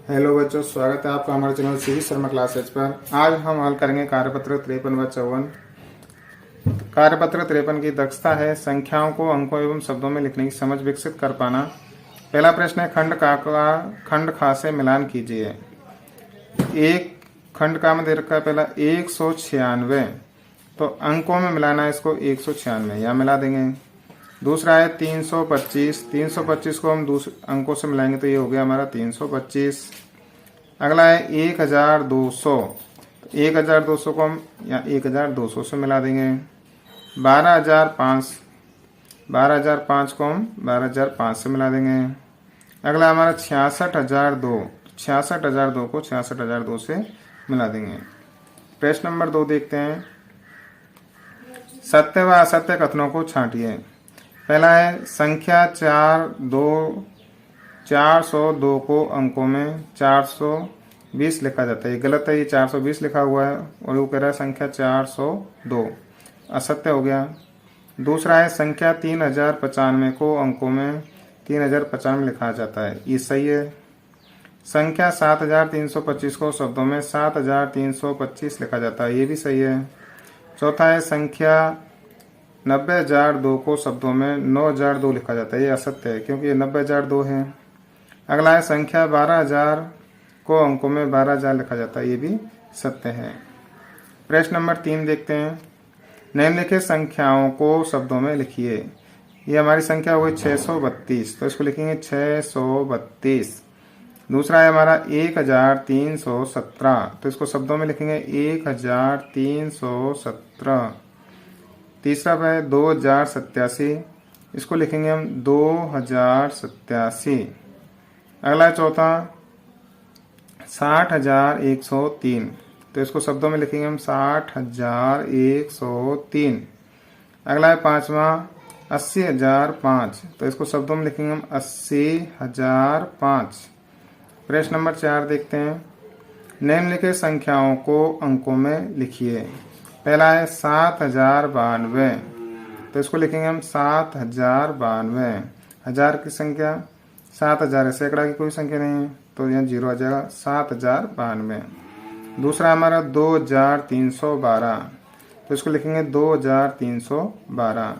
Hello बच्चों, स्वागत है आपका हमारे चैनल सीवी शर्मा क्लासेज पर। आज हम हल करेंगे कार्यपत्र 53 व 54। कार्यपत्र 53 की दक्षता है संख्याओं को अंकों एवं शब्दों में लिखने की समझ विकसित कर पाना। पहला प्रश्न है खंड का खंड खा से मिलान कीजिए। एक खंड का में दे रखा है पहला 196, तो अंकों में मिलाना है इसको 196, यहाँ मिला देंगे। दूसरा है 325 को हम अंकों से मिलाएंगे तो ये हो गया हमारा 325। अगला है 1200, 1200 को हम यहाँ 1200 से मिला देंगे। 12005 को हम 12005 से मिला देंगे। अगला हमारा 66002 को 66002 से मिला देंगे। प्रश्न नंबर 2 देखते हैं। सत्य व असत्य कथनों को छांटिए। पहला है संख्या 402 को अंकों में 420 लिखा जाता है। ये गलत है, ये 420 लिखा हुआ है और वो कह रहा है संख्या 402, असत्य हो गया। दूसरा है संख्या 3095 को अंकों में 3095 लिखा जाता है, ये सही है। संख्या 7325 को शब्दों में 7325 लिखा जाता है, ये भी सही है। चौथा है संख्या 90002 को शब्दों में 9002 लिखा जाता है, ये असत्य है क्योंकि ये 90002 है। अगला है संख्या 12000 को अंकों में 12000 लिखा जाता है, ये भी सत्य है। प्रश्न नंबर 3 देखते हैं। निम्नलिखित संख्याओं को शब्दों में लिखिए। ये हमारी संख्या हो गई 632, तो इसको लिखेंगे 632। दूसरा है हमारा 1317, तो इसको शब्दों में लिखेंगे 1317। तीसरा है 2087, इसको लिखेंगे हम 2087। अगला है चौथा 60103, तो इसको शब्दों में लिखेंगे हम 60103। अगला है पांचवा 80005, तो इसको शब्दों में लिखेंगे हम 80005। प्रश्न नंबर 4 देखते हैं। निम्नलिखित संख्याओं को अंकों में लिखिए। पहला है 7092, तो इसको लिखेंगे हम 7092। हजार की संख्या 7000 है, सैकड़ा की कोई संख्या नहीं है तो यहाँ 0 आ जाएगा, 7092। दूसरा हमारा 2312, तो इसको लिखेंगे 2312।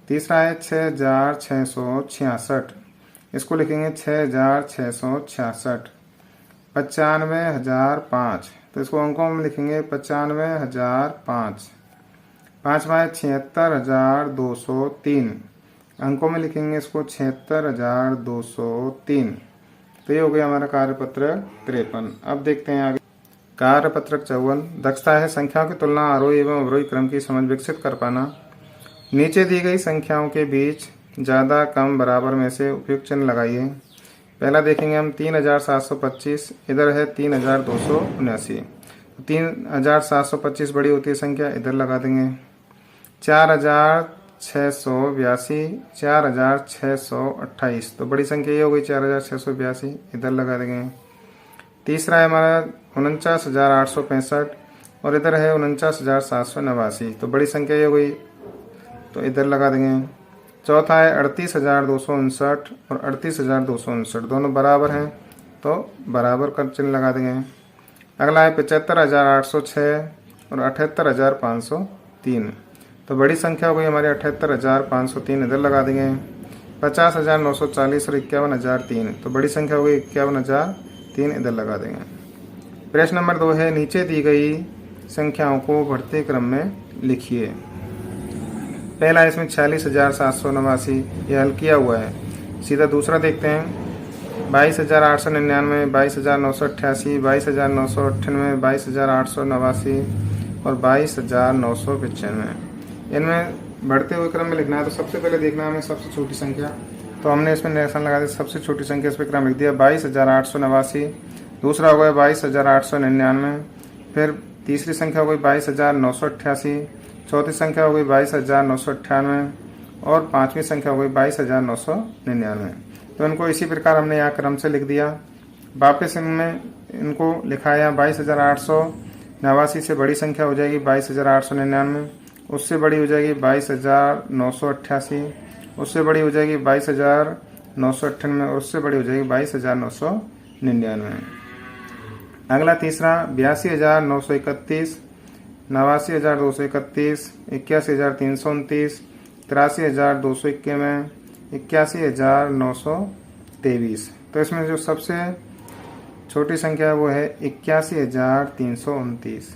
तीसरा है 6666, इसको लिखेंगे 6666। 95005, तो इसको अंकों में लिखेंगे 95005। पांचवा है 76203, अंकों में लिखेंगे इसको 76203। तो ये हो गया हमारा कार्यपत्र 53। अब देखते हैं आगे कार्यपत्र 54। दक्षता है संख्याओं की तुलना आरोही एवं अवरोही क्रम की समझ विकसित कर पाना। नीचे दी गई संख्याओं के बीच ज्यादा कम बराबर में से उपयुक्त चिन्ह लगाइए। पहला देखेंगे हम 3725, इधर है 3279। 3725 बड़ी होती है संख्या, इधर लगा देंगे। 4682, 4628, तो बड़ी संख्या ये हो गई 4682, इधर लगा देंगे। तीसरा है हमारा 49865 और इधर है 49789, तो बड़ी संख्या ये हो गई, तो इधर लगा देंगे। चौथा है 38259 और 38259, दोनों बराबर हैं तो बराबर का चिन्ह लगा देंगे। अगला है 75806 और 78503, तो बड़ी संख्या हो गई हमारी 78503, इधर लगा देंगे। 50940 और 51003, तो बड़ी संख्या हो गई 51003, इधर लगा देंगे। प्रश्न नंबर 2 है नीचे दी गई संख्याओं को बढ़ते क्रम में लिखिए। पहला इसमें 46789, ये हल किया हुआ है। सीधा दूसरा देखते हैं। 22899, 22988, 22998, 22889 और 22995। इनमें बढ़ते हुए क्रम में लिखना है, तो सबसे पहले देखना है हमें सबसे छोटी संख्या, तो हमने इसमें निशान लगा दिया, सबसे छोटी संख्या इस पर क्रम लिख दिया 22889। दूसरा हो गया 22899, फिर तीसरी संख्या हो गई 22988, चौथी संख्या हो गई 22998 और पांचवी संख्या हो गई 22999। तो इनको इसी प्रकार हमने यहाँ क्रम से लिख दिया। वापस इनमें इनको लिखा है 22889 से बड़ी संख्या हो जाएगी 22899, उससे बड़ी हो जाएगी 22988, उससे बड़ी हो जाएगी 22998 और उससे बड़ी हो जाएगी 99। अगला तीसरा 82,931, 89,231, 81,329, 83,291, 81,923। तो इसमें जो सबसे छोटी संख्या है वो है 81,329।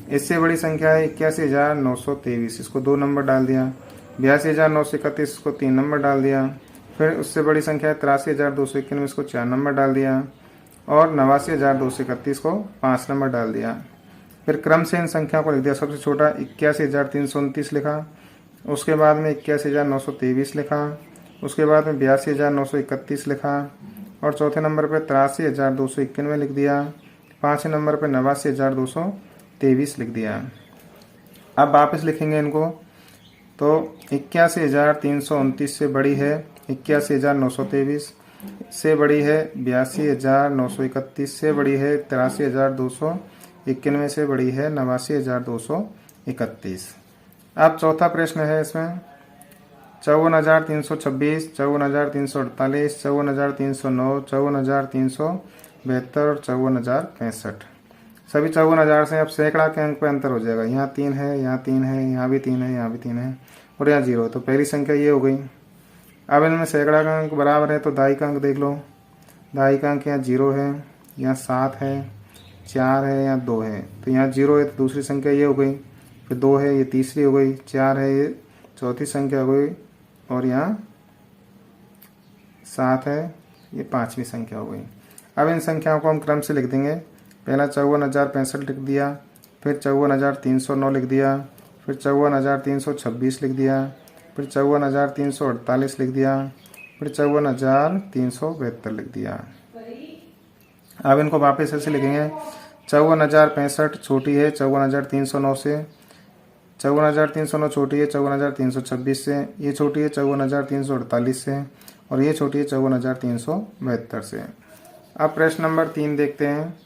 इससे बड़ी संख्या है 81,923, इसको 2 नंबर डाल दिया। 82,931, इसको 3 नंबर डाल दिया। फिर उससे बड़ी संख्या है 83,291, इसको 4 नंबर डाल दिया। और 89,231 को 5 नंबर डाल दिया। फिर क्रम से इन संख्या को लिख दिया। सबसे छोटा 81,329 लिखा, उसके बाद में 81,923 लिखा, उसके बाद में 82,931 लिखा, और चौथे नंबर पर 83,291 लिख दिया। पाँचवें नंबर पर 89,223 लिख दिया। अब वापस लिखेंगे इनको, तो 81,329 से बड़ी है 81,923, से बड़ी है 82,931, से बड़ी है 83,291, से बड़ी है 89,231। अब चौथा प्रश्न है इसमें 54,326, 54,348, 54,309, 54,372 और 54,065। सभी 54,000 से अब सैकड़ा के अंक पे अंतर हो जाएगा। यहाँ 3 है, यहाँ 3 है, यहाँ भी 3 है, यहाँ भी 3 है और यहाँ 0 है। तो पहली संख्या ये हो गई। अब इनमें सैकड़ा का अंक बराबर है तो दाई का अंक देख लो। दाई का अंक यहाँ 0 है, यहाँ 7 है, 4 है, यहाँ 2 है। तो यहाँ 0 है तो दूसरी संख्या ये हो गई। फिर 2 है, ये तीसरी हो गई। 4 है, ये चौथी संख्या हो गई। और यहाँ 7 है, ये 5वीं संख्या हो गई। अब इन संख्याओं को हम क्रम से लिख देंगे। पहला 54,065 लिख दिया, फिर 54,309 लिख दिया, फिर 54,326 लिख दिया, फिर 54,348 लिख दिया, फिर 54,372 लिख दिया। अब इनको वापस ऐसे लिखेंगे। 54,065 छोटी है 54,309 से, 54,309 छोटी है 54,326 से, ये छोटी है 54,348 से, और ये छोटी है 54,372 से। अब प्रश्न नंबर 3 देखते हैं।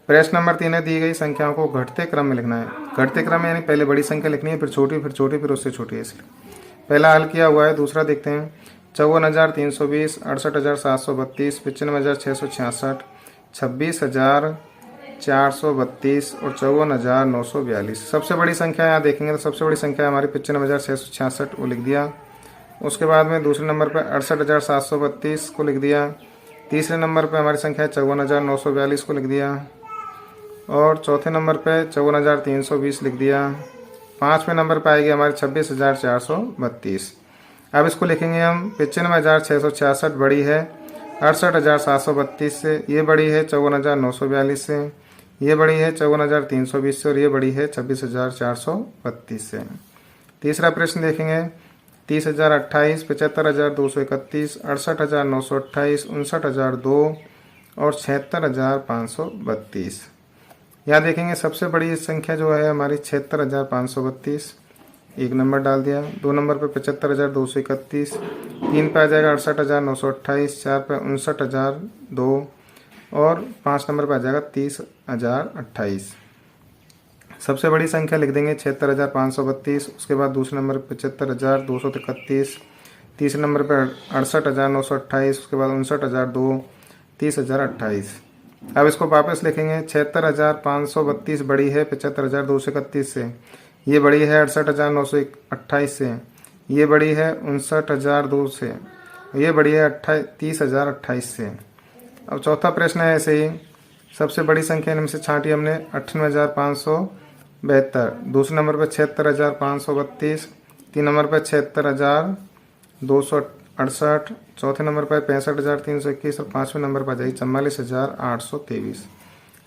प्रश्न नंबर 3 है, दी गई संख्याओं को घटते क्रम में लिखना है। घटते क्रम में यानी पहले बड़ी संख्या लिखनी है, फिर छोटी, फिर छोटी, फिर उससे छोटी है, इसलिए पहला हल किया हुआ है। दूसरा देखते हैं। 54,320, 68,732, 95,666, 26,432 और 54,942। सबसे बड़ी संख्या यहाँ देखेंगे तो सबसे बड़ी संख्या हमारी 95,666 वो लिख दिया। उसके बाद में दूसरे नंबर पर 68,732 को लिख दिया। तीसरे नंबर पर हमारी संख्या 54,942 को लिख दिया। और चौथे नंबर पे 54,320 लिख दिया। पाँचवें नंबर पर आएगी हमारी 26,432। अब इसको लिखेंगे हम। 95,666 बड़ी है 68,732 से, ये बड़ी है 54,942 से, ये बड़ी है 54,320 से, और ये बड़ी है 26,432 से। तीसरा प्रश्न देखेंगे। 30,028, 75,231, 68,928, 59,002 और 76,532। यहाँ देखेंगे सबसे बड़ी संख्या जो है हमारी 76,532, 1 नंबर डाल दिया। 2 नंबर पे 75,231, 3 पे आ जाएगा 68,928, 4 पे 59,002 और 5 नंबर पे आ जाएगा 30,028। सबसे बड़ी संख्या लिख देंगे 76,532। उसके बाद दूसरे नंबर पर 75,231, तीसरे नंबर पर 68,928, उसके बाद 59,002, 30,028। अब इसको वापस लिखेंगे। 76,532 बड़ी है 75,231 से, ये बड़ी है 68,928 से, ये बड़ी है 59,002 से, ये बड़ी है 30,028 से। अब चौथा प्रश्न है ऐसे ही। सबसे बड़ी संख्या इनमें से छांटी हमने 98,572। दूसरे नंबर पर 76,532, 3 नंबर पर 76,268, चौथे नंबर पर 65,321 और 5वें नंबर पर जाएगी 44,823।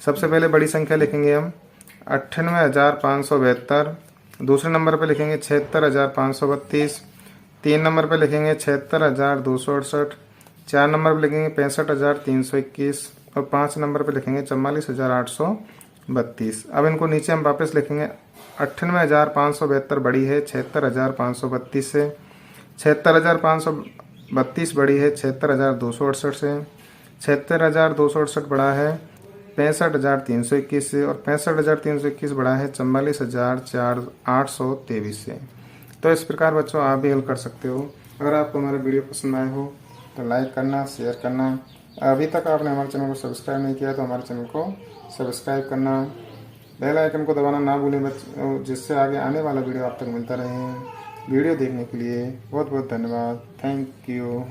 सबसे पहले बड़ी संख्या लिखेंगे हम 98,572। दूसरे नंबर पर लिखेंगे 76,532, 3 नंबर पर लिखेंगे 76,268, 4 नंबर पर लिखेंगे 65,321 और 5 नंबर पर लिखेंगे 44,832। अब इनको नीचे हम वापस लिखेंगे। 98,572 बड़ी है 76,532 से, 76,532 बड़ी है 76,268 से, 76,268 बड़ा है 65,321 से, और 65,321 बड़ा है 44,823 से। तो इस प्रकार बच्चों आप भी हल कर सकते हो। अगर आपको हमारा वीडियो पसंद आया हो तो लाइक करना, शेयर करना। अभी तक आपने हमारे चैनल को सब्सक्राइब नहीं किया तो हमारे चैनल को सब्सक्राइब करना, बेल आइकन को दबाना ना भूलें जिससे आगे आने वाला वीडियो आप तक मिलता रहे। वीडियो देखने के लिए बहुत बहुत धन्यवाद। Thank you.